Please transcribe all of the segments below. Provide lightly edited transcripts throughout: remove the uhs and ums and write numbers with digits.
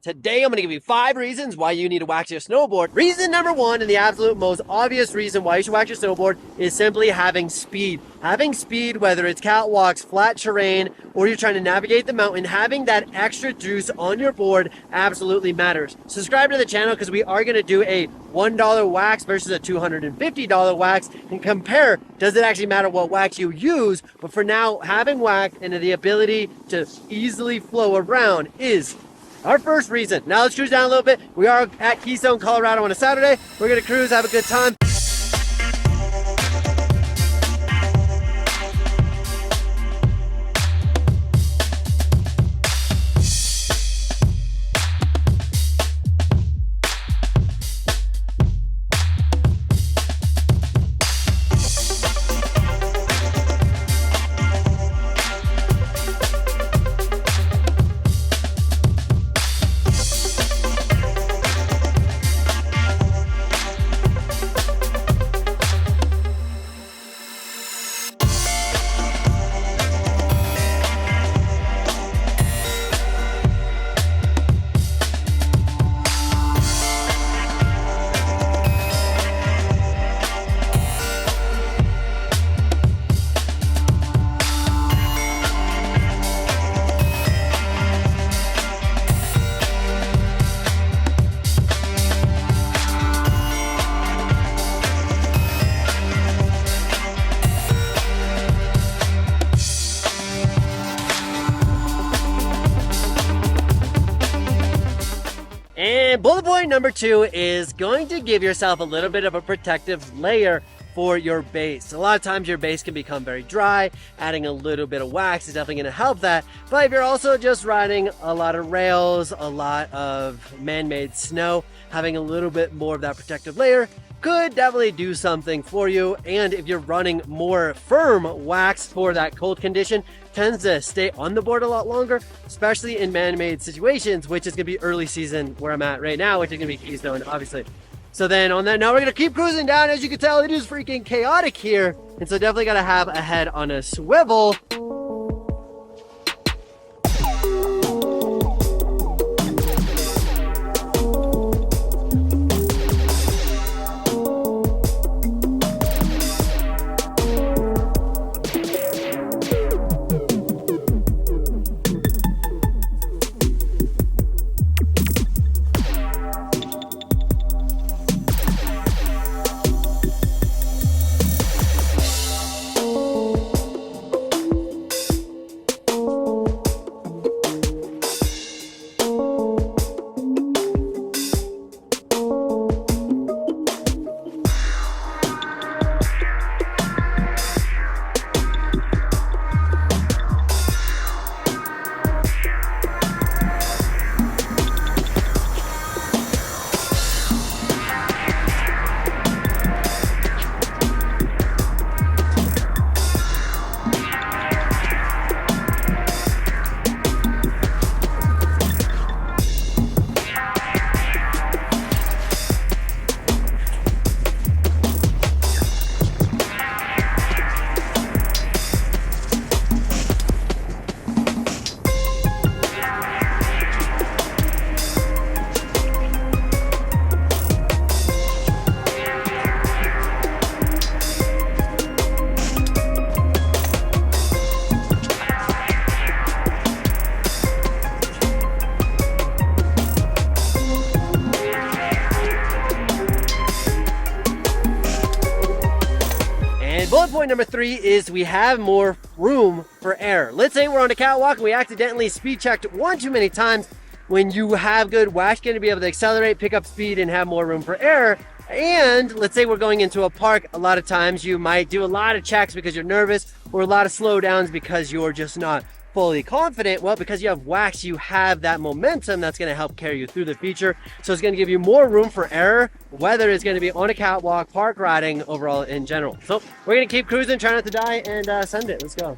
Today, I'm going to give you 5 reasons why you need to wax your snowboard. Reason number 1, and the absolute most obvious reason why you should wax your snowboard, is simply having speed. Having speed, whether it's catwalks, flat terrain, or you're trying to navigate the mountain, having that extra juice on your board absolutely matters. Subscribe to the channel because we are going to do a $1 wax versus a $250 wax and compare, does it actually matter what wax you use? But for now, having wax and the ability to easily flow around is our first reason. Now let's cruise down a little bit. We are at Keystone, Colorado on a Saturday. We're gonna cruise, have a good time. And bullet point number 2 is going to give yourself a little bit of a protective layer for your base. A lot of times your base can become very dry. Adding a little bit of wax is definitely going to help that. But if you're also just riding a lot of rails, a lot of man-made snow, having a little bit more of that protective layer could definitely do something for you. And if you're running more firm wax for that cold condition, tends to stay on the board a lot longer, especially in man-made situations, which is going to be early season where I'm at right now, which is going to be Keystone, obviously. So then on that note, we're going to keep cruising down. As you can tell, it is freaking chaotic here. And so definitely got to have a head on a swivel. Bullet point number 3 is we have more room for error. Let's say we're on a catwalk and we accidentally speed checked one too many times. When you have good wax, you're going to be able to accelerate, pick up speed, and have more room for error. And let's say we're going into a park. A lot of times you might do a lot of checks because you're nervous, or a lot of slowdowns because you're just not fully confident. Well, because you have wax, you have that momentum that's going to help carry you through the feature. So it's going to give you more room for error, whether it's going to be on a catwalk, park riding, overall in general. So we're going to keep cruising, try not to die, and send it. Let's go.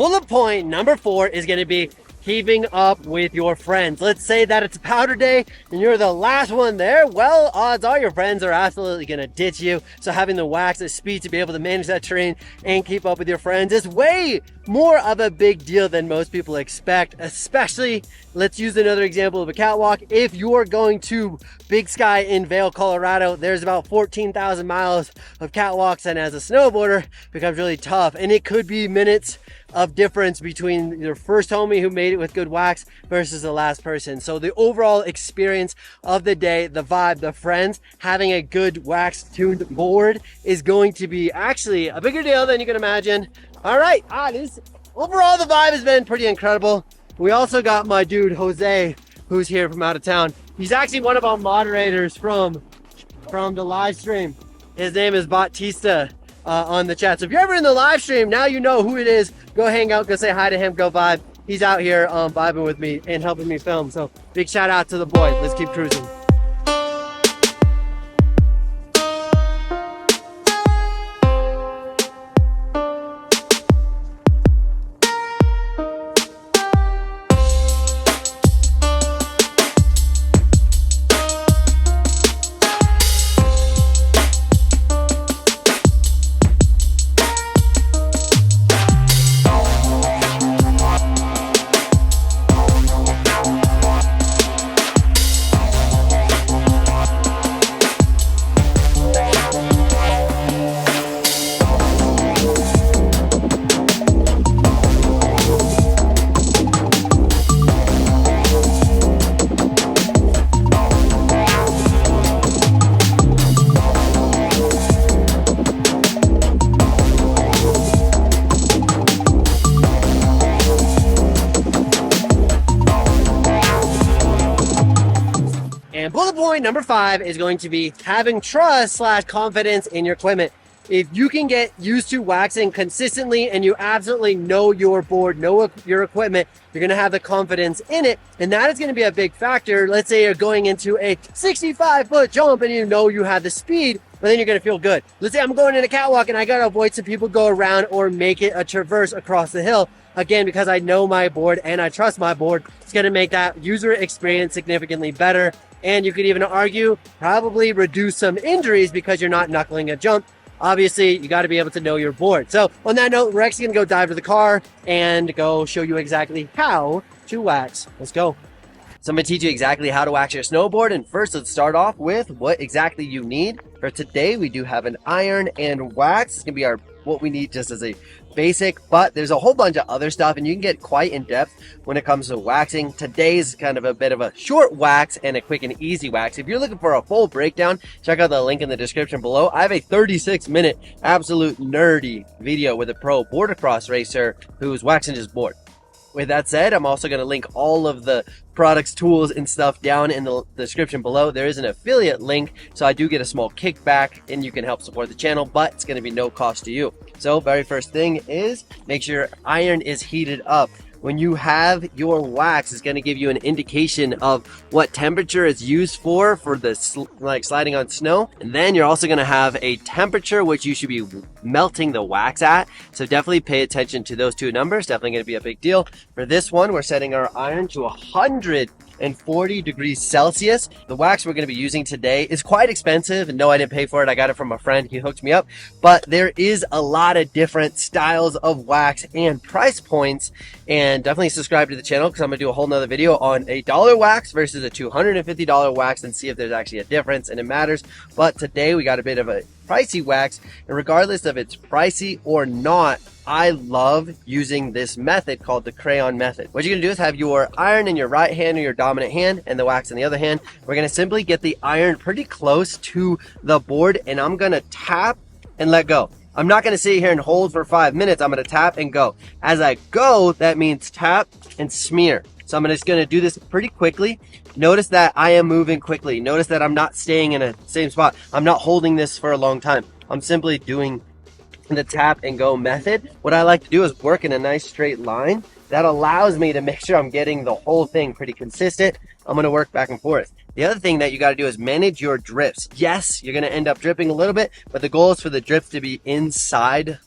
bullet point number 4 is going to be keeping up with your friends. Let's say that it's powder day and you're the last one there. Well, odds are your friends are absolutely going to ditch you. So having the wax at speed to be able to manage that terrain and keep up with your friends is way more of a big deal than most people expect. Especially, let's use another example of a catwalk. If you're going to Big Sky in Vail, Colorado, there's about 14,000 miles of catwalks, and as a snowboarder, it becomes really tough, and it could be minutes of difference between your first homie who made it with good wax versus the last person. So the overall experience of the day, the vibe, the friends, having a good wax tuned board is going to be actually a bigger deal than you can imagine. All right, overall the vibe has been pretty incredible. We also got my dude Jose, who's here from out of town. He's actually one of our moderators from the live stream. His name is Bautista on the chat. So if you're ever in the live stream, now you know who it is. Go hang out, go say hi to him, go vibe. He's out here vibing with me and helping me film. So big shout out to the boy. Let's keep cruising. And bullet point number 5 is going to be having trust / confidence in your equipment. If you can get used to waxing consistently and you absolutely know your board, know your equipment, you're going to have the confidence in it. And that is going to be a big factor. Let's say you're going into a 65-foot jump and you know you have the speed, but then you're going to feel good. Let's say I'm going in a catwalk and I got to avoid some people go around or make it a traverse across the hill. Again, because I know my board and I trust my board, it's going to make that user experience significantly better. And you could even argue probably reduce some injuries because you're not knuckling a jump. Obviously, you got to be able to know your board. So on that note, we're actually going to go dive to the car and go show you exactly how to wax. Let's go. So I'm going to teach you exactly how to wax your snowboard. And first, let's start off with what exactly you need. For today, we do have an iron and wax. It's going to be what we need just as a basic, but there's a whole bunch of other stuff and you can get quite in depth when it comes to waxing. Today's kind of a bit of a short wax and a quick and easy wax. If you're looking for a full breakdown, check out the link in the description below. I have a 36-minute absolute nerdy video with a pro board-across racer who's waxing his board. With that said, I'm also going to link all of the products, tools, and stuff down in the description below. There is an affiliate link, so I do get a small kickback and you can help support the channel, but it's going to be no cost to you. So very first thing is make sure your iron is heated up. When you have your wax, it's going to give you an indication of what temperature is used for the sliding on snow. And then you're also going to have a temperature which you should be melting the wax at. So definitely pay attention to those two numbers. Definitely going to be a big deal. For this one, we're setting our iron to 140 degrees Celsius. The wax we're going to be using today is quite expensive, and no, I didn't pay for it. I got it from a friend. He hooked me up. But there is a lot of different styles of wax and price points. And definitely subscribe to the channel because I'm going to do a whole nother video on a $1 wax versus a $250 wax and see if there's actually a difference, and it matters. But today we got a bit of a pricey wax, and regardless of it's pricey or not, I love using this method called the crayon method. What you're gonna do is have your iron in your right hand or your dominant hand and the wax in the other hand. We're gonna simply get the iron pretty close to the board, and I'm gonna tap and let go. I'm not gonna sit here and hold for 5 minutes. I'm gonna tap and go. As I go, that means tap and smear. So I'm just gonna do this pretty quickly. Notice that I am moving quickly. Notice that I'm not staying in a same spot. I'm not holding this for a long time. I'm simply doing the tap and go method. What I like to do is work in a nice straight line. That allows me to make sure I'm getting the whole thing pretty consistent. I'm gonna work back and forth. The other thing that you gotta do is manage your drips. Yes, you're gonna end up dripping a little bit, but the goal is for the drips to be inside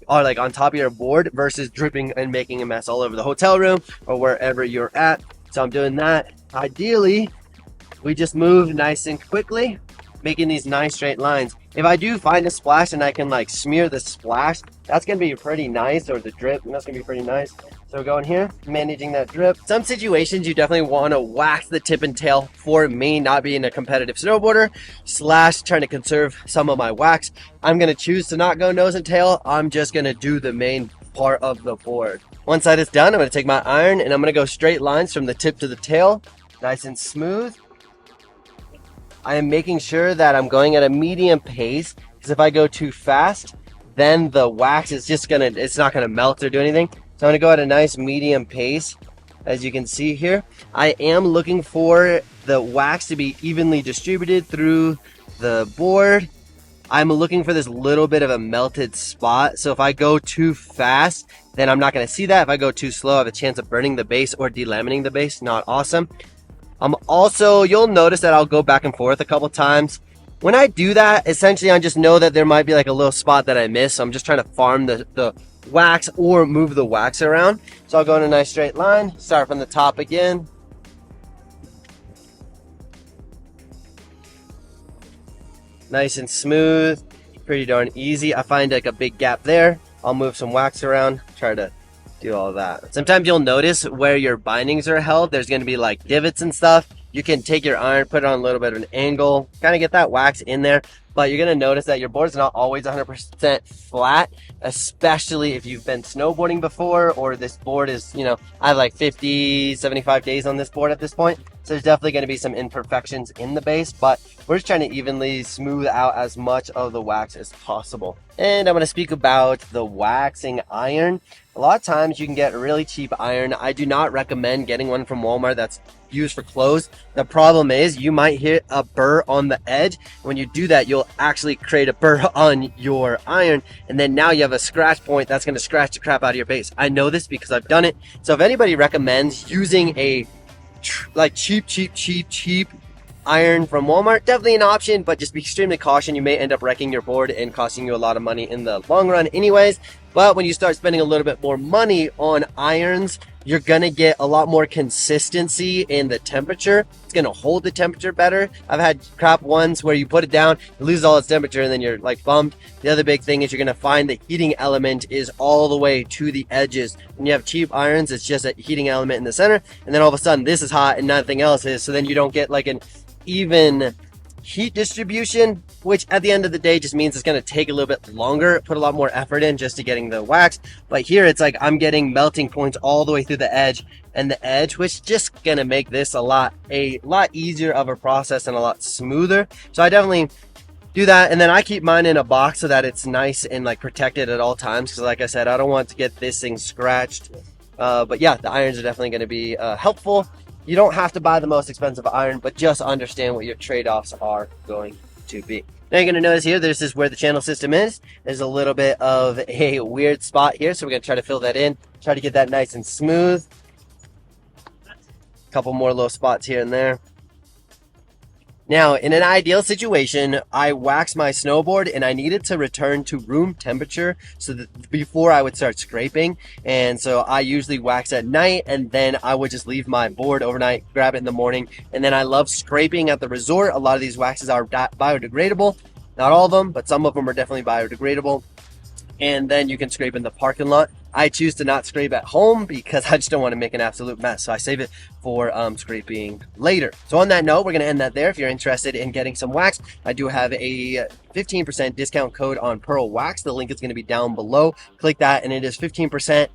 or like on top of your board versus dripping and making a mess all over the hotel room or wherever you're at. So I'm doing that. Ideally, we just move nice and quickly, making these nice straight lines. If I do find a splash and I can like smear the splash, that's gonna be pretty nice, or the drip, and that's gonna be pretty nice. So going here, managing that drip. Some situations you definitely want to wax the tip and tail. For me, not being a competitive snowboarder / trying to conserve some of my wax, I'm gonna choose to not go nose and tail. I'm just gonna do the main part of the board. Once that is done, I'm gonna take my iron and I'm gonna go straight lines from the tip to the tail, nice and smooth. I am making sure that I'm going at a medium pace, because if I go too fast, then the wax is just it's not gonna melt or do anything. So I'm gonna go at a nice medium pace. As you can see here, I am looking for the wax to be evenly distributed through the board. I'm looking for this little bit of a melted spot. So if I go too fast, then I'm not gonna see that. If I go too slow, I have a chance of burning the base or delaminating the base. Not awesome. You'll notice that I'll go back and forth a couple times. When I do that, essentially I just know that there might be like a little spot that I miss. So I'm just trying to farm the wax or move the wax around. So I'll go in a nice straight line, start from the top again. Nice and smooth, pretty darn easy. I find like a big gap there. I'll move some wax around, try to do all that. Sometimes you'll notice where your bindings are held, there's going to be like divots and stuff. You can take your iron, put it on a little bit of an angle, kind of get that wax in there. But you're going to notice that your board's not always 100% flat, especially if you've been snowboarding before, or this board is, I have like 50, 75 days on this board at this point. So there's definitely going to be some imperfections in the base, but we're just trying to evenly smooth out as much of the wax as possible. And I'm going to speak about the waxing iron. A lot of times you can get a really cheap iron. I do not recommend getting one from Walmart that's used for clothes. The problem is you might hit a burr on the edge. When you do that, you'll actually create a burr on your iron, and then now you have a scratch point that's going to scratch the crap out of your base. I know this because I've done it. So if anybody recommends using a like cheap iron from Walmart, definitely an option, but just be extremely cautious. You may end up wrecking your board and costing you a lot of money in the long run anyways. But when you start spending a little bit more money on irons, you're gonna get a lot more consistency in the temperature. It's gonna hold the temperature better. I've had crap ones where you put it down, it loses all its temperature, and then you're like bummed. The other big thing is you're gonna find the heating element is all the way to the edges. When you have cheap irons, it's just a heating element in the center, and then all of a sudden this is hot and nothing else is. So then you don't get like an even heat distribution, which at the end of the day just means it's going to take a little bit longer, put a lot more effort in just to getting the wax. But here it's like I'm getting melting points all the way through the edge and the edge, which is just going to make this a lot easier of a process and a lot smoother. So I definitely do that, and then I keep mine in a box so that it's nice and like protected at all times, because like I said, I don't want to get this thing scratched. But yeah, the irons are definitely going to be helpful. You don't have to buy the most expensive iron, but just understand what your trade-offs are going to be. Now you're going to notice here, this is where the channel system is. There's a little bit of a weird spot here, so we're going to try to fill that in. Try to get that nice and smooth. A couple more little spots here and there. Now, in an ideal situation, I waxed my snowboard and I needed to return to room temperature so that before I would start scraping. And so I usually wax at night, and then I would just leave my board overnight, grab it in the morning. And then I love scraping at the resort. A lot of these waxes are biodegradable. Not all of them, but some of them are definitely biodegradable. And then you can scrape in the parking lot. I choose to not scrape at home because I just don't want to make an absolute mess. So I save it for scraping later. So on that note, we're going to end that there. If you're interested in getting some wax, I do have a 15% discount code on Pearl Wax. The link is going to be down below. Click that and it is 15%.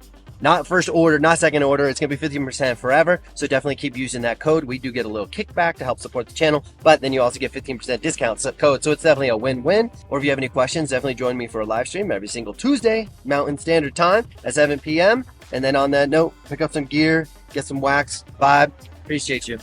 Not first order, not second order. It's going to be 15% forever. So definitely keep using that code. We do get a little kickback to help support the channel, but then you also get 15% discount code. So it's definitely a win-win. Or if you have any questions, definitely join me for a live stream every single Tuesday, Mountain Standard Time at 7 p.m. And then on that note, pick up some gear, get some wax, vibe. Appreciate you.